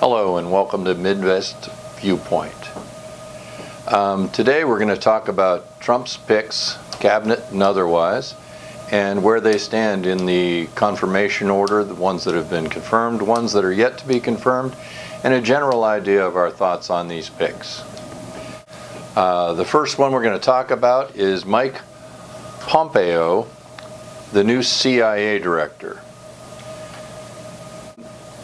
Hello and welcome to Midwest Viewpoint. Today we're going to talk about Trump's picks, cabinet and otherwise, and where they stand in the confirmation order, the ones that have been confirmed, ones that are yet to be confirmed, and a general idea of our thoughts on these picks. The first one we're going to talk about is Mike Pompeo, the new CIA director.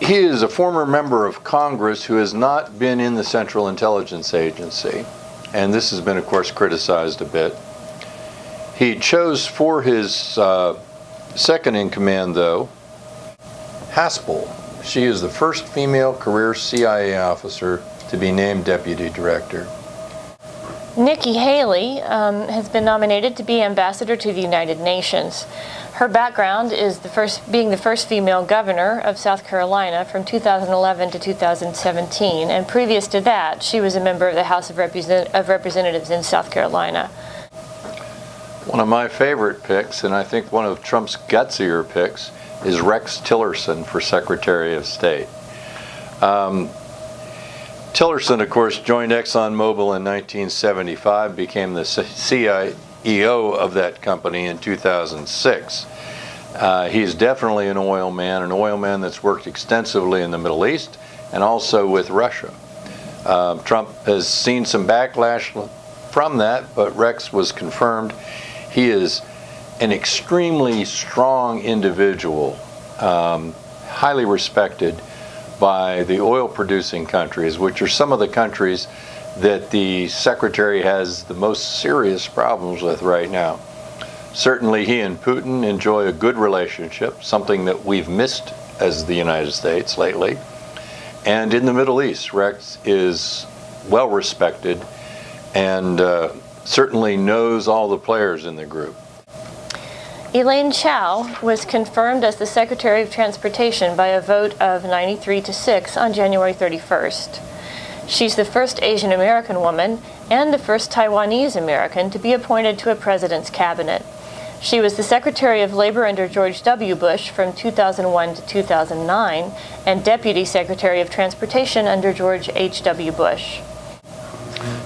He is a former member of Congress who has not been in the Central Intelligence Agency, and this has been, of course, criticized a bit. He chose for his second in command, though, Haspel. She is the first female career CIA officer to be named deputy director. Nikki Haley has been nominated to be ambassador to the United Nations. Her background is being the first female governor of South Carolina from 2011 to 2017, and previous to that, she was a member of the House of Representatives in South Carolina. One of my favorite picks, and I think one of Trump's gutsier picks, is Rex Tillerson for Secretary of State. Tillerson, of course, joined ExxonMobil in 1975, became the CEO of that company in 2006. He's definitely an oil man that's worked extensively in the Middle East and also with Russia. Trump has seen some backlash from that, but Rex was confirmed. He is an extremely strong individual, highly respected by the oil-producing countries, which are some of the countries that the Secretary has the most serious problems with right now. Certainly he and Putin enjoy a good relationship, something that we've missed as the United States lately. And in the Middle East, Rex is well respected and certainly knows all the players in the group. Elaine Chao was confirmed as the Secretary of Transportation by a vote of 93-6 on January 31st. She's the first Asian American woman and the first Taiwanese American to be appointed to a president's cabinet. She was the Secretary of Labor under George W. Bush from 2001 to 2009 and Deputy Secretary of Transportation under George H.W. Bush.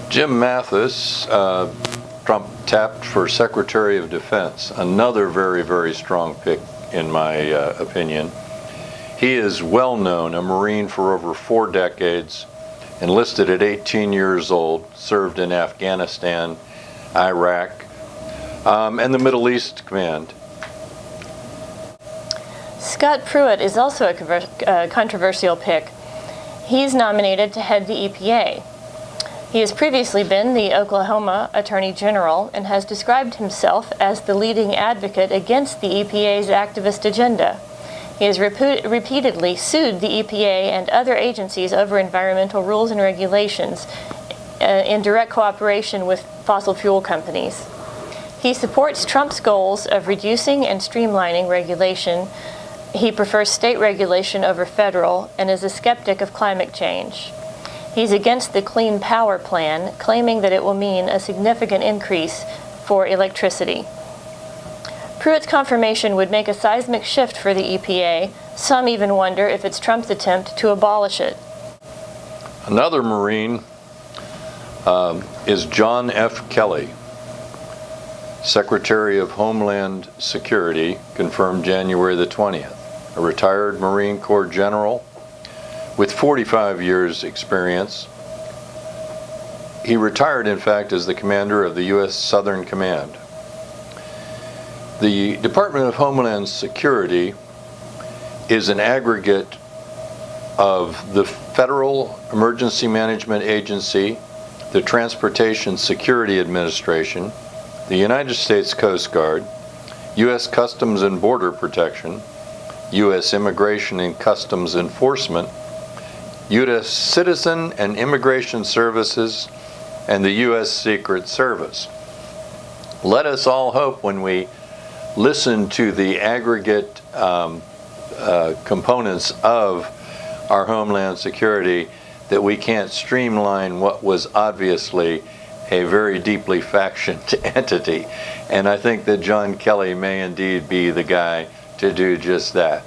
Jim Mathis, Trump tapped for Secretary of Defense, another very, very strong pick in my opinion. He is well known, a Marine for over 4 decades, enlisted at 18 years old, served in Afghanistan, Iraq, and the Middle East Command. Scott Pruitt is also a controversial pick. He's nominated to head the EPA. He has previously been the Oklahoma Attorney General and has described himself as the leading advocate against the EPA's activist agenda. He has repeatedly sued the EPA and other agencies over environmental rules and regulations in direct cooperation with fossil fuel companies. He supports Trump's goals of reducing and streamlining regulation. He prefers state regulation over federal and is a skeptic of climate change. He's against the Clean Power Plan, claiming that it will mean a significant increase for electricity. Pruitt's confirmation would make a seismic shift for the EPA. Some even wonder if it's Trump's attempt to abolish it. Another Marine is John F. Kelly, Secretary of Homeland Security, confirmed January the 20th, a retired Marine Corps general with 45 years experience. He retired, in fact, as the commander of the U.S. Southern Command. The Department of Homeland Security is an aggregate of the Federal Emergency Management Agency, the Transportation Security Administration, the United States Coast Guard, U.S. Customs and Border Protection, U.S. Immigration and Customs Enforcement, U.S. Citizen and Immigration Services, and the U.S. Secret Service. Let us all hope when we listen to the aggregate components of our Homeland Security that we can't streamline what was obviously a very deeply factioned entity. And I think that John Kelly may indeed be the guy to do just that.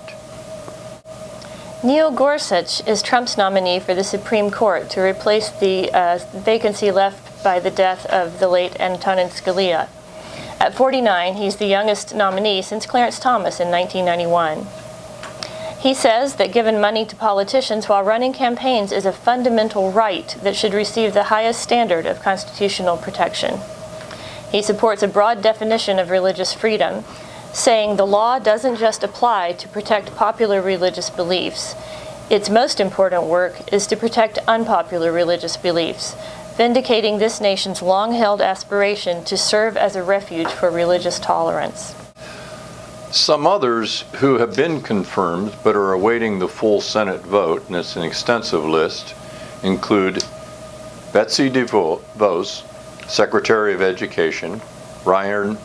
Neil Gorsuch is Trump's nominee for the Supreme Court to replace the vacancy left by the death of the late Antonin Scalia. At 49, he's the youngest nominee since Clarence Thomas in 1991. He says that giving money to politicians while running campaigns is a fundamental right that should receive the highest standard of constitutional protection. He supports a broad definition of religious freedom, saying the law doesn't just apply to protect popular religious beliefs. Its most important work is to protect unpopular religious beliefs, vindicating this nation's long-held aspiration to serve as a refuge for religious tolerance. Some others who have been confirmed but are awaiting the full Senate vote, and it's an extensive list, include Betsy DeVos, Secretary of Education, Ryan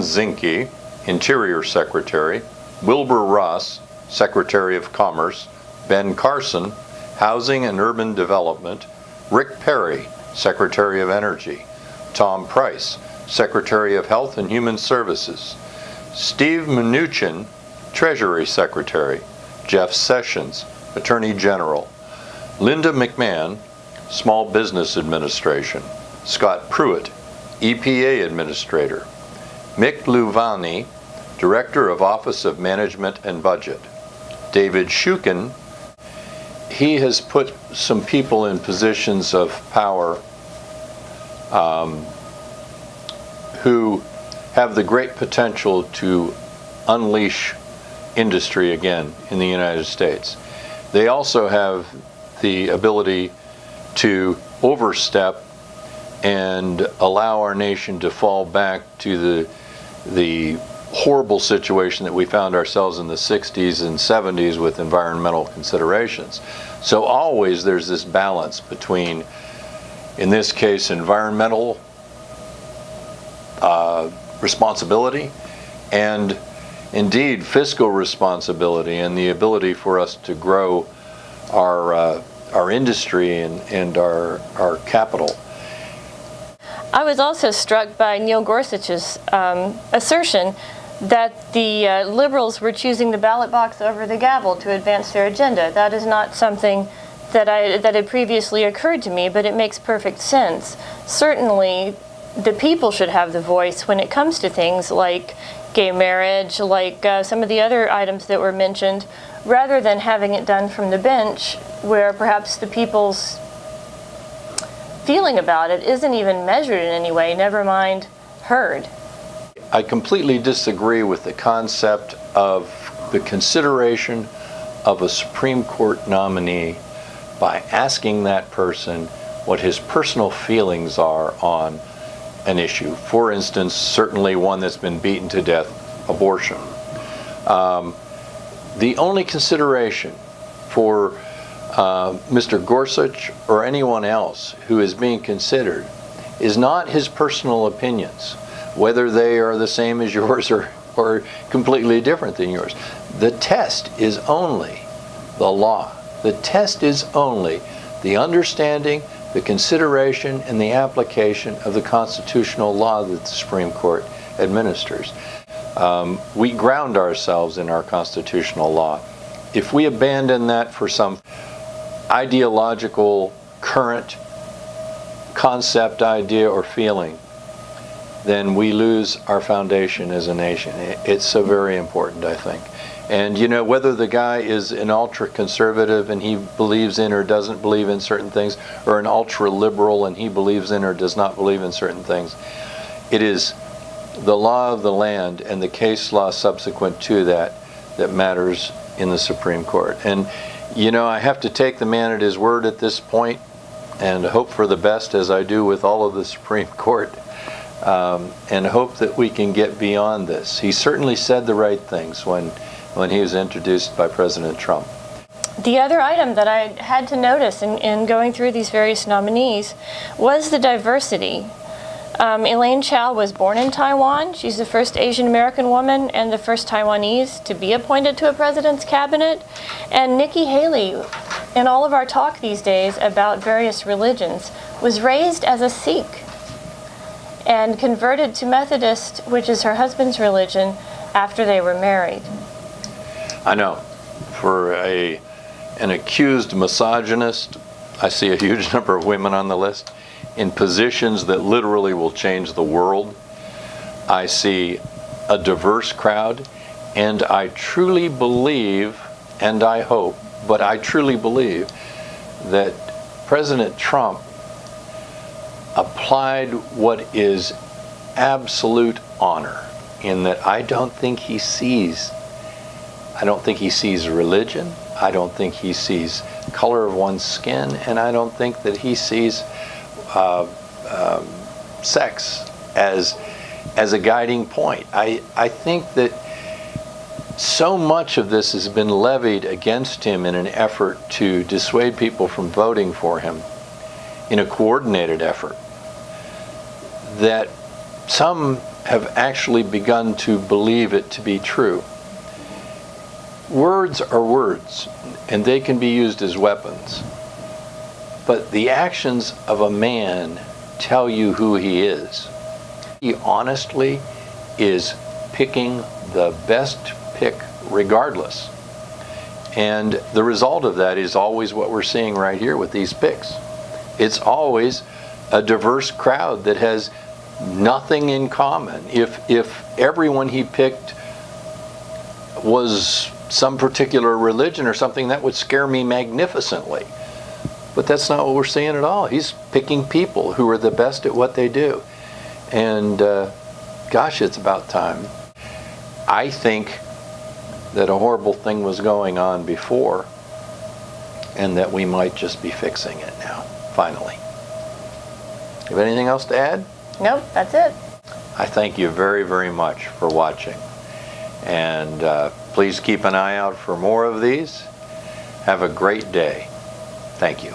Zinke, Interior Secretary, Wilbur Ross, Secretary of Commerce, Ben Carson, Housing and Urban Development, Rick Perry, Secretary of Energy, Tom Price, Secretary of Health and Human Services, Steve Mnuchin, Treasury Secretary, Jeff Sessions, Attorney General, Linda McMahon, Small Business Administration, Scott Pruitt, EPA Administrator, Mick Luvani, Director of Office of Management and Budget. David Shukin, he has put some people in positions of power who have the great potential to unleash industry again in the United States. They also have the ability to overstep and allow our nation to fall back to the horrible situation that we found ourselves in the 60s and 70s with environmental considerations. So always there's this balance between, in this case, environmental responsibility and indeed fiscal responsibility and the ability for us to grow our industry and our capital. I was also struck by Neil Gorsuch's assertion that the liberals were choosing the ballot box over the gavel to advance their agenda. That is not something that had previously occurred to me, but it makes perfect sense. Certainly, the people should have the voice when it comes to things like gay marriage, like some of the other items that were mentioned, rather than having it done from the bench, where perhaps the people's feeling about it isn't even measured in any way, never mind heard. I completely disagree with the concept of the consideration of a Supreme Court nominee by asking that person what his personal feelings are on an issue. For instance, certainly one that's been beaten to death, abortion. The only consideration for Mr. Gorsuch or anyone else who is being considered is not his personal opinions, whether they are the same as yours or completely different than yours. The test is only the law. The test is only the understanding, the consideration, and the application of the constitutional law that the Supreme Court administers. We ground ourselves in our constitutional law. If we abandon that for some ideological, current concept, idea, or feeling, then we lose our foundation as a nation. It's so very important, I think. And you know, whether the guy is an ultra-conservative and he believes in or doesn't believe in certain things, or an ultra-liberal and he believes in or does not believe in certain things, it is the law of the land and the case law subsequent to that that matters in the Supreme Court. And you know, I have to take the man at his word at this point and hope for the best, as I do with all of the Supreme Court, and hope that we can get beyond this. He certainly said the right things when he was introduced by President Trump. The other item that I had to notice in going through these various nominees was the diversity. Elaine Chao was born in Taiwan. She's the first Asian American woman and the first Taiwanese to be appointed to a president's cabinet. And Nikki Haley, in all of our talk these days about various religions, was raised as a Sikh and converted to Methodist, which is her husband's religion, after they were married. I know. For a an accused misogynist. I see a huge number of women on the list in positions that literally will change the world. I see a diverse crowd, and I truly believe, and I hope, but I truly believe that President Trump applied what is absolute honor, in that I don't think he sees religion, I don't think he sees color of one's skin, and I don't think that he sees sex as a guiding point. I think that so much of this has been levied against him in an effort to dissuade people from voting for him, in a coordinated effort, that some have actually begun to believe it to be true. Words are words, and they can be used as weapons. But the actions of a man tell you who he is. He honestly is picking the best pick regardless. And the result of that is always what we're seeing right here with these picks. It's always a diverse crowd that has nothing in common. If everyone he picked was some particular religion or something, that would scare me magnificently. But that's not what we're seeing at all. He's picking people who are the best at what they do. And gosh, it's about time. I think that a horrible thing was going on before, and that we might just be fixing it now, finally. Have anything else to add? Nope, that's it. I thank you very, very much for watching. And please keep an eye out for more of these. Have a great day. Thank you.